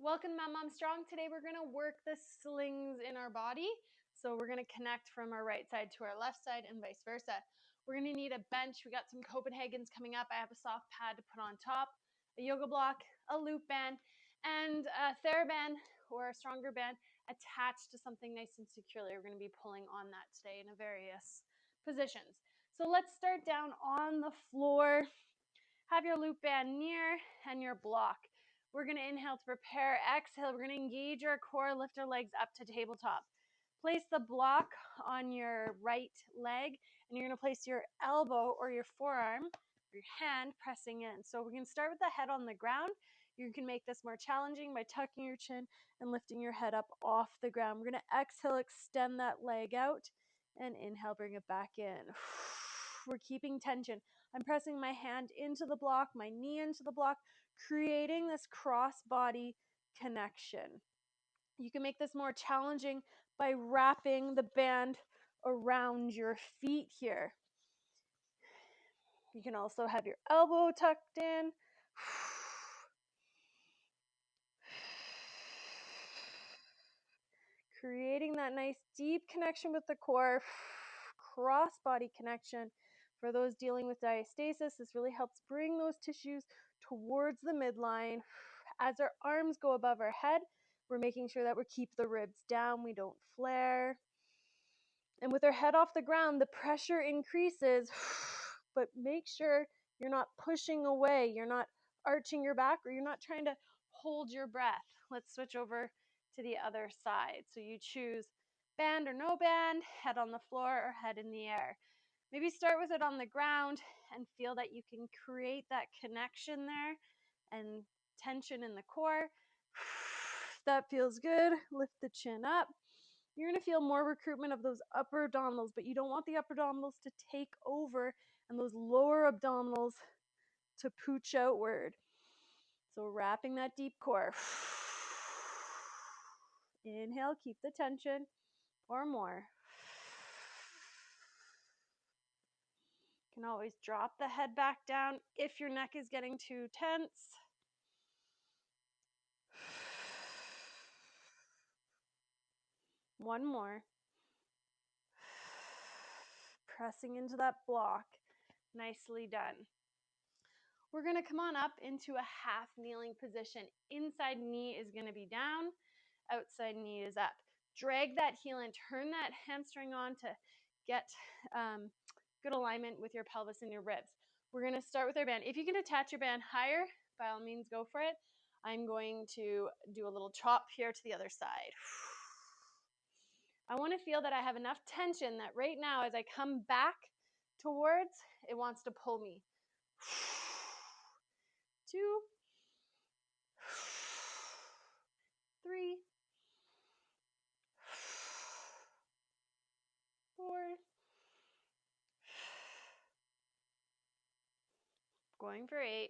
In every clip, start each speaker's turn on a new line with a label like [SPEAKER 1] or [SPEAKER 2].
[SPEAKER 1] Welcome to Mom Strong. Today we're going to work the slings in our body. So we're going to connect from our right side to our left side and vice versa. We're going to need a bench. We got some Copenhagen's coming up. I have a soft pad to put on top, a yoga block, a loop band, and a TheraBand or a stronger band attached to something nice and securely. We're going to be pulling on that today in various positions. So let's start down on the floor. Have your loop band near and your block. We're going to inhale to prepare. Exhale, we're going to engage our core, lift our legs up to tabletop. Place the block on your right leg, and you're going to place your elbow or your forearm, your hand pressing in. So we're going to start with the head on the ground. You can make this more challenging by tucking your chin and lifting your head up off the ground. We're going to exhale, extend that leg out, and inhale, bring it back in. We're keeping tension. I'm pressing my hand into the block, my knee into the block, creating this cross-body connection. You can make this more challenging by wrapping the band around your feet here. You can also have your elbow tucked in. Creating that nice deep connection with the core, cross-body connection. For those dealing with diastasis, this really helps bring those tissues towards the midline. As our arms go above our head, we're making sure that we keep the ribs down, we don't flare. And with our head off the ground, the pressure increases, but make sure you're not pushing away, you're not arching your back, or you're not trying to hold your breath. Let's switch over to the other side. So you choose band or no band, head on the floor or head in the air. Maybe start with it on the ground and feel that you can create that connection there and tension in the core. If that feels good, lift the chin up. You're going to feel more recruitment of those upper abdominals, but you don't want the upper abdominals to take over and those lower abdominals to pooch outward. So wrapping that deep core. Inhale, keep the tension, or more. You can always drop the head back down if your neck is getting too tense. One more. Pressing into that block. Nicely done. We're going to come on up into a half kneeling position. Inside knee is going to be down. Outside knee is up. Drag that heel in. Turn that hamstring on to get good alignment with your pelvis and your ribs. We're going to start with our band. If you can attach your band higher, by all means, go for it. I'm going to do a little chop here to the other side. I want to feel that I have enough tension that right now, as I come back towards, it wants to pull me. 2, 3, 4, going for 8,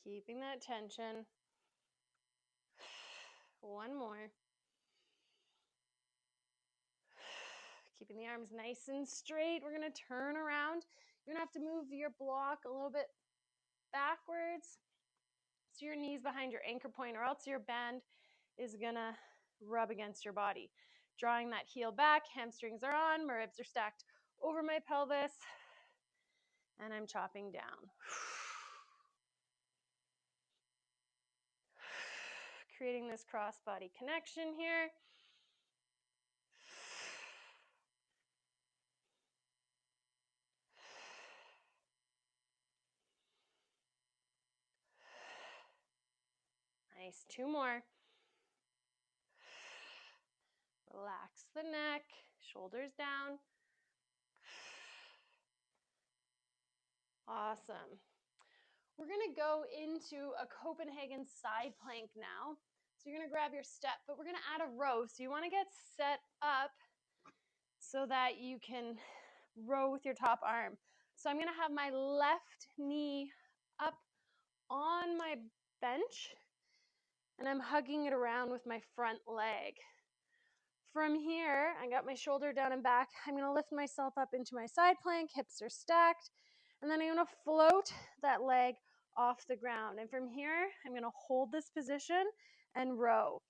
[SPEAKER 1] 9, keeping that tension. 1 more. Keeping the arms nice and straight. We're going to turn around. You're going to have to move your block a little bit backwards so your knee's behind your anchor point, or else your band is going to rub against your body. Drawing that heel back, hamstrings are on, my ribs are stacked over my pelvis, and I'm chopping down. Creating this cross-body connection here. Nice, 2 more. Relax the neck, shoulders down. Awesome. We're going to go into a Copenhagen side plank now. So you're going to grab your step, but we're going to add a row. So you want to get set up so that you can row with your top arm. So I'm going to have my left knee up on my bench, and I'm hugging it around with my front leg. From here, I got my shoulder down and back. I'm going to lift myself up into my side plank. Hips are stacked. And then I'm going to float that leg off the ground. And from here, I'm going to hold this position and row.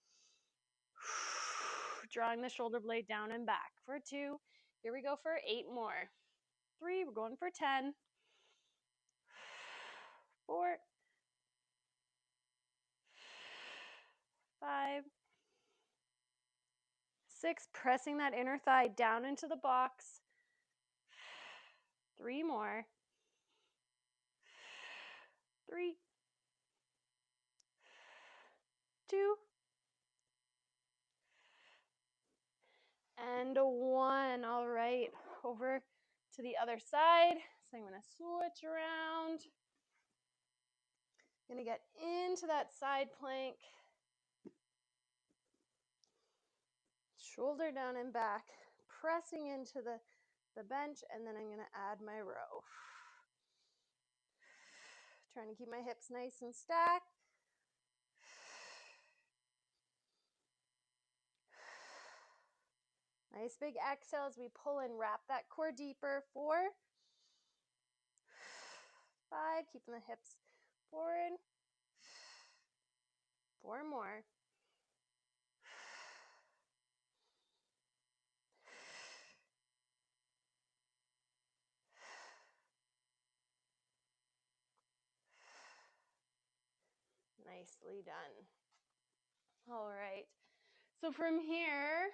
[SPEAKER 1] Drawing the shoulder blade down and back for 2. Here we go for 8 more. 3, we're going for 10. 4, 5, 6, pressing that inner thigh down into the box. 3 more. 3, 2, and 1. All right, over to the other side. So I'm going to switch around. I'm going to get into that side plank. Shoulder down and back, pressing into the bench, and then I'm going to add my row. Trying to keep my hips nice and stacked. Nice big exhale as we pull and wrap that core deeper. 4, 5, keeping the hips forward. 4 more. 'Nicely done. All right. So from here,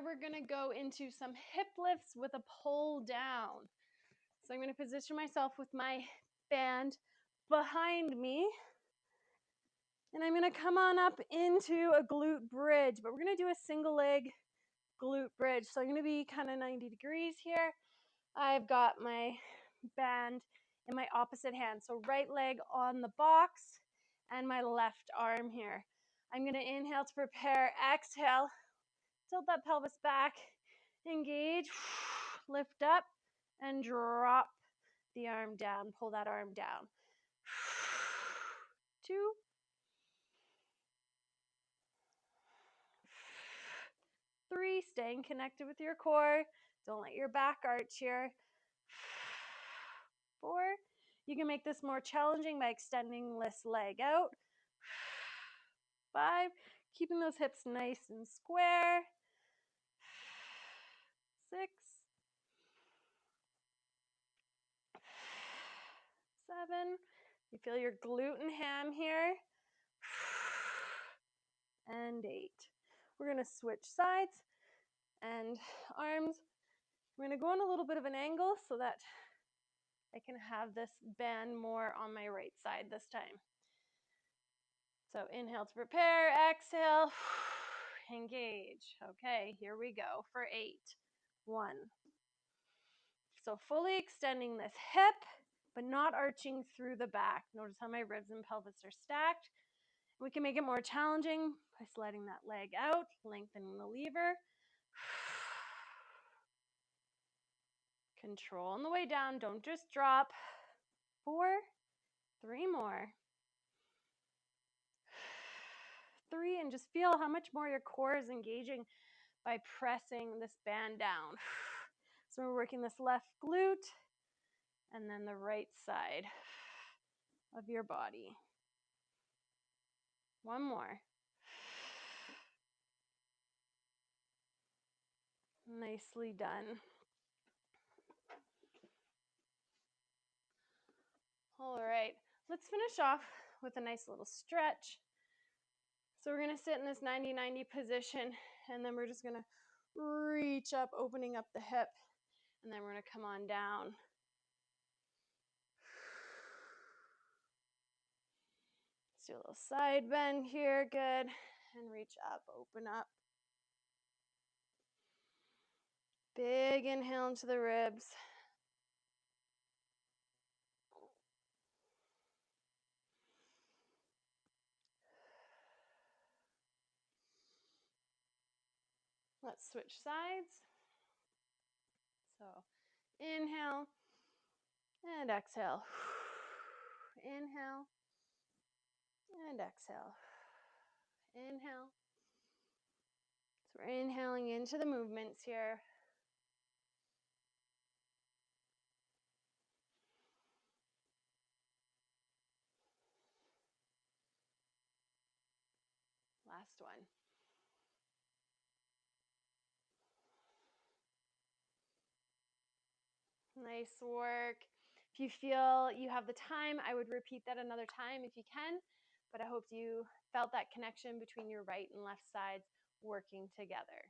[SPEAKER 1] we're going to go into some hip lifts with a pull down. So I'm going to position myself with my band behind me. And I'm going to come on up into a glute bridge, but we're going to do a single leg glute bridge. So I'm going to be kind of 90 degrees here. I've got my band in my opposite hand. So right leg on the box and my left arm here. I'm going to inhale to prepare. Exhale. Tilt that pelvis back. Engage. Lift up and drop the arm down. Pull that arm down. 2, 3, staying connected with your core. Don't let your back arch here. 4, you can make this more challenging by extending this leg out. 5, keeping those hips nice and square. 6, 7, you feel your glute and ham here. And 8. We're going to switch sides and arms. We're going to go on a little bit of an angle so that I can have this band more on my right side this time. So inhale to prepare, exhale, engage. Okay, here we go for 8. 1. So fully extending this hip, but not arching through the back. Notice how my ribs and pelvis are stacked. We can make it more challenging by sliding that leg out, lengthening the lever. Control on the way down, don't just drop. 4, 3 more. 3, and just feel how much more your core is engaging by pressing this band down. So we're working this left glute and then the right side of your body. 1 more. Nicely done. All right, let's finish off with a nice little stretch. So we're going to sit in this 90-90 position, and then we're just going to reach up, opening up the hip, and then we're going to come on down. Let's do a little side bend here, good, and reach up, open up. Big inhale into the ribs. Let's switch sides. So inhale and exhale. Inhale and exhale. Inhale. So we're inhaling into the movements here. Last one. Nice work. If you feel you have the time, I would repeat that another time if you can, but I hope you felt that connection between your right and left sides working together.